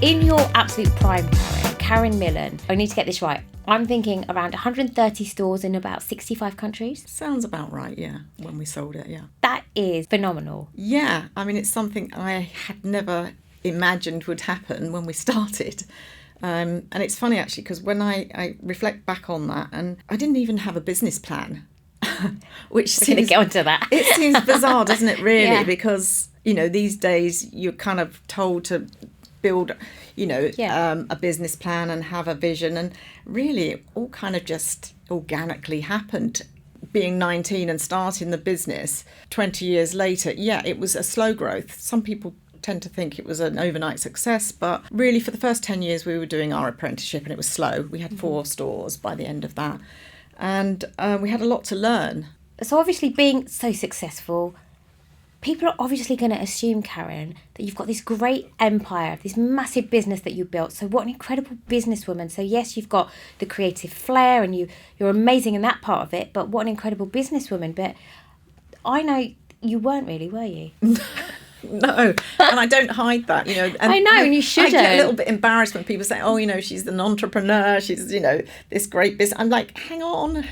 In your absolute prime, Karen Millen, I need to get this right. I'm thinking around 130 stores in about 65 countries. Sounds about right, yeah, when we sold it, yeah. That is phenomenal. Yeah, I mean, it's something I had never imagined would happen when we started. And it's funny, actually, because when I reflect back on that, and I didn't even have a business plan, which We're going to go into that. It seems bizarre, doesn't it, really? Yeah. Because, these days you're kind of told to build, a business plan and have a vision. And really, it all kind of just organically happened. Being 19 and starting the business 20 years later, it was a slow growth. Some people tend to think it was an overnight success, but really for the first 10 years we were doing our apprenticeship and it was slow. We had 4 stores by the end of that. And we had a lot to learn. So obviously being so successful, people are obviously going to assume, Karen, that you've got this great empire, this massive business that you built. So what an incredible businesswoman. So yes, you've got the creative flair and you're amazing in that part of it, but what an incredible businesswoman. But I know you weren't really, were you? No, and I don't hide that, And I know, and you shouldn't. I get a little bit embarrassed when people say, she's an entrepreneur, she's, this great business. I'm like, hang on,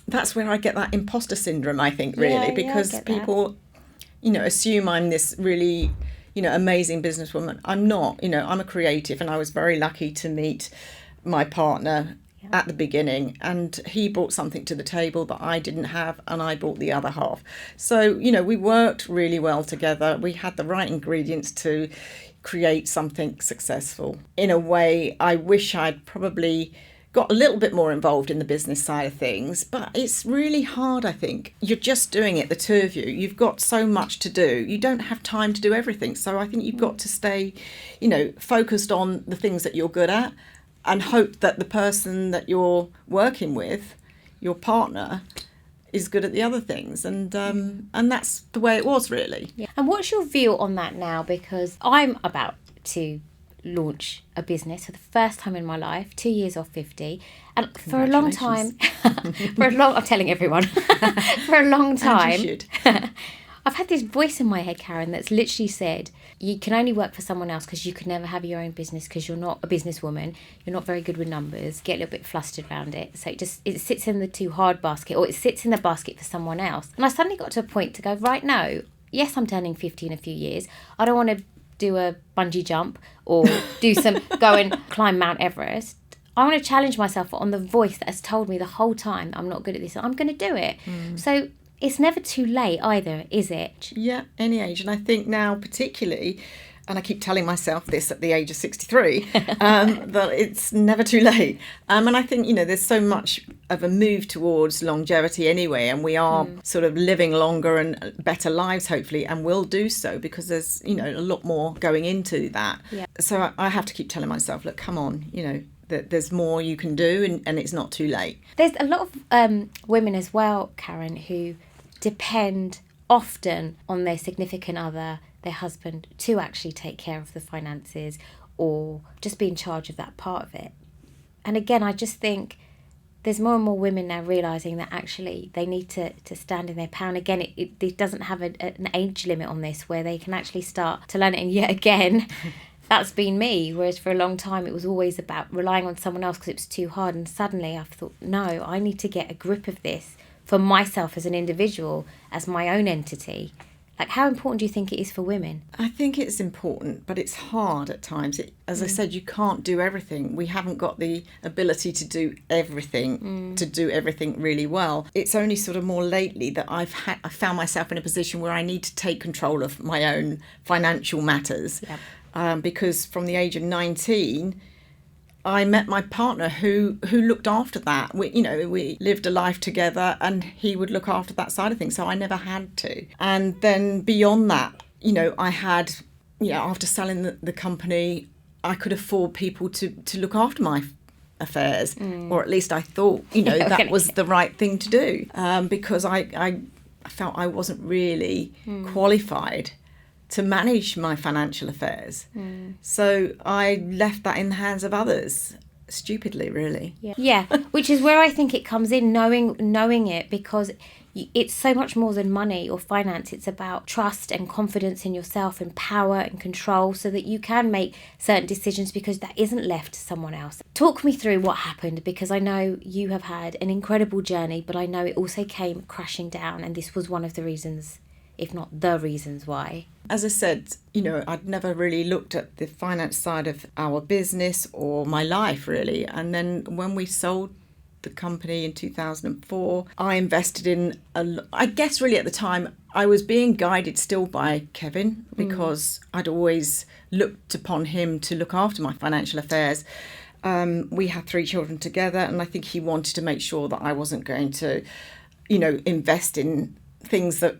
That's where I get that imposter syndrome, I think, really, because people... assume I'm this really, amazing businesswoman. I'm not, I'm a creative, and I was very lucky to meet my partner at the beginning, and he brought something to the table that I didn't have, and I brought the other half. So, we worked really well together. We had the right ingredients to create something successful. In a way, I wish I'd probably got a little bit more involved in the business side of things, but it's really hard, I think. You're just doing it, the two of you. You've got so much to do. You don't have time to do everything. So I think you've got to stay, focused on the things that you're good at and hope that the person that you're working with, your partner, is good at the other things. And that's the way it was, really. Yeah. And what's your view on that now? Because I'm about to launch a business for the first time in my life, 2 years off 50, and for a long time I'm telling everyone for a long time and you should. I've had this voice in my head, Karen, that's literally said you can only work for someone else because you could never have your own business because you're not a businesswoman, you're not very good with numbers, get a little bit flustered around it, so it sits in the too hard basket, or it sits in the basket for someone else. And I suddenly got to a point to go, right, no, yes, I'm turning 50 in a few years, I don't want to do a bungee jump or go and climb Mount Everest. I want to challenge myself on the voice that has told me the whole time I'm not good at this. I'm going to do it. So it's never too late either, is it? Yeah, any age. And I think now particularly, and I keep telling myself this at the age of 63, that it's never too late. And I think, there's so much of a move towards longevity anyway, and we are sort of living longer and better lives, hopefully, and will do so because there's, a lot more going into that. Yeah. So I have to keep telling myself, look, come on, that there's more you can do and it's not too late. There's a lot of women as well, Karen, who depend often on their significant other, their husband, to actually take care of the finances or just be in charge of that part of it. And again, I just think there's more and more women now realising that actually they need to stand in their power. And again, it doesn't have an age limit on this where they can actually start to learn it. And yet again, that's been me. Whereas for a long time, it was always about relying on someone else because it was too hard. And suddenly I've thought, no, I need to get a grip of this for myself as an individual, as my own entity. Like, how important do you think it is for women? I think it's important, but it's hard at times. As I said, you can't do everything. We haven't got the ability to do everything, to do everything really well. It's only sort of more lately that I found myself in a position where I need to take control of my own financial matters. Yep. Because from the age of 19, I met my partner who looked after that. We lived a life together and he would look after that side of things. So I never had to. And then beyond that, I had, after selling the company, I could afford people to look after my affairs. Or at least I thought, that was the right thing to do. Because I felt I wasn't really qualified to manage my financial affairs. So I left that in the hands of others. stupidly, really. Yeah, which is where I think it comes in, knowing it, because it's so much more than money or finance. It's about trust and confidence in yourself and power and control, so that you can make certain decisions, because that isn't left to someone else. Talk me through what happened, because I know you have had an incredible journey, but I know it also came crashing down, and this was one of the reasons, if not the reasons why. As I said, I'd never really looked at the finance side of our business or my life, really. And then when we sold the company in 2004, I invested in, I guess really at the time, I was being guided still by Kevin, because I'd always looked upon him to look after my financial affairs. We had 3 children together, and I think he wanted to make sure that I wasn't going to, invest in things that,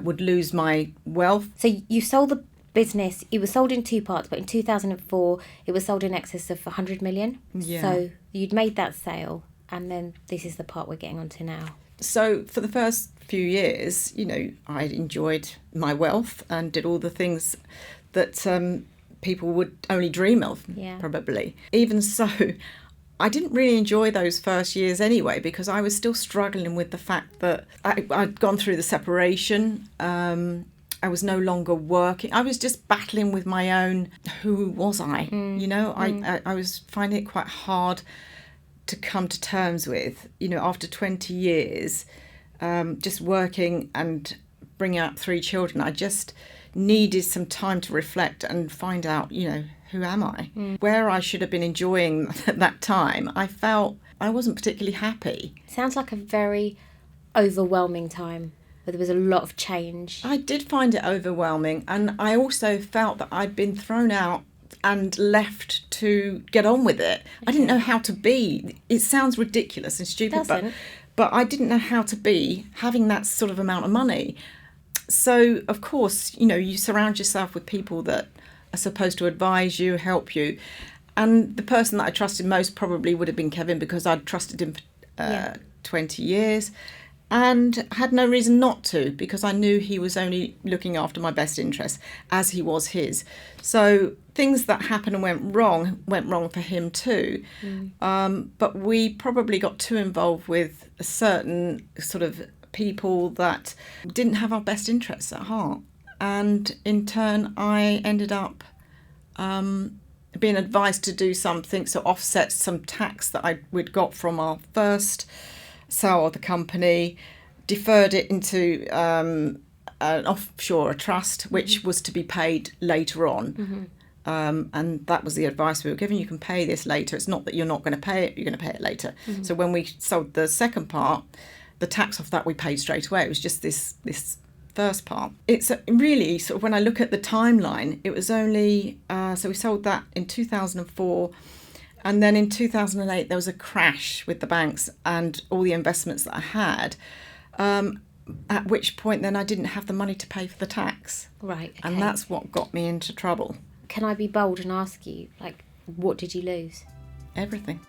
would lose my wealth. So you sold the business, it was sold in 2 parts, but in 2004 it was sold in excess of 100 million. Yeah. So you'd made that sale, and then this is the part we're getting onto now. So for the first few years, I enjoyed my wealth and did all the things that people would only dream of, probably. Even so, I didn't really enjoy those first years anyway, because I was still struggling with the fact that I'd gone through the separation. I was no longer working. I was just battling with my own, who was I? I was finding it quite hard to come to terms with, after 20 years, just working and bringing up 3 children. I just needed some time to reflect and find out, who am I? Where I should have been enjoying that time, I felt I wasn't particularly happy. Sounds like a very overwhelming time, where there was a lot of change. I did find it overwhelming, and I also felt that I'd been thrown out and left to get on with it. I didn't know how to be. It sounds ridiculous and stupid, but I didn't know how to be having that sort of amount of money. So, of course, you surround yourself with people that are supposed to advise you, help you. And the person that I trusted most probably would have been Kevin, because I'd trusted him for 20 years and had no reason not to, because I knew he was only looking after my best interests, as he was his. So things that happened and went wrong for him too. But we probably got too involved with a certain sort of people that didn't have our best interests at heart. And in turn, I ended up being advised to do something, so offset some tax that we'd got from our first sale of the company, deferred it into an offshore trust, which was to be paid later on. And that was the advice we were given. You can pay this later. It's not that you're not going to pay it, you're going to pay it later. So when we sold the second part, the tax off that we paid straight away. It was just this first part. It's really sort of, when I look at the timeline, it was only so we sold that in 2004, and then in 2008 there was a crash with the banks and all the investments that I had, at which point then I didn't have the money to pay for the tax. Right. Okay. And that's what got me into trouble. Can I be bold and ask you, what did you lose? Everything.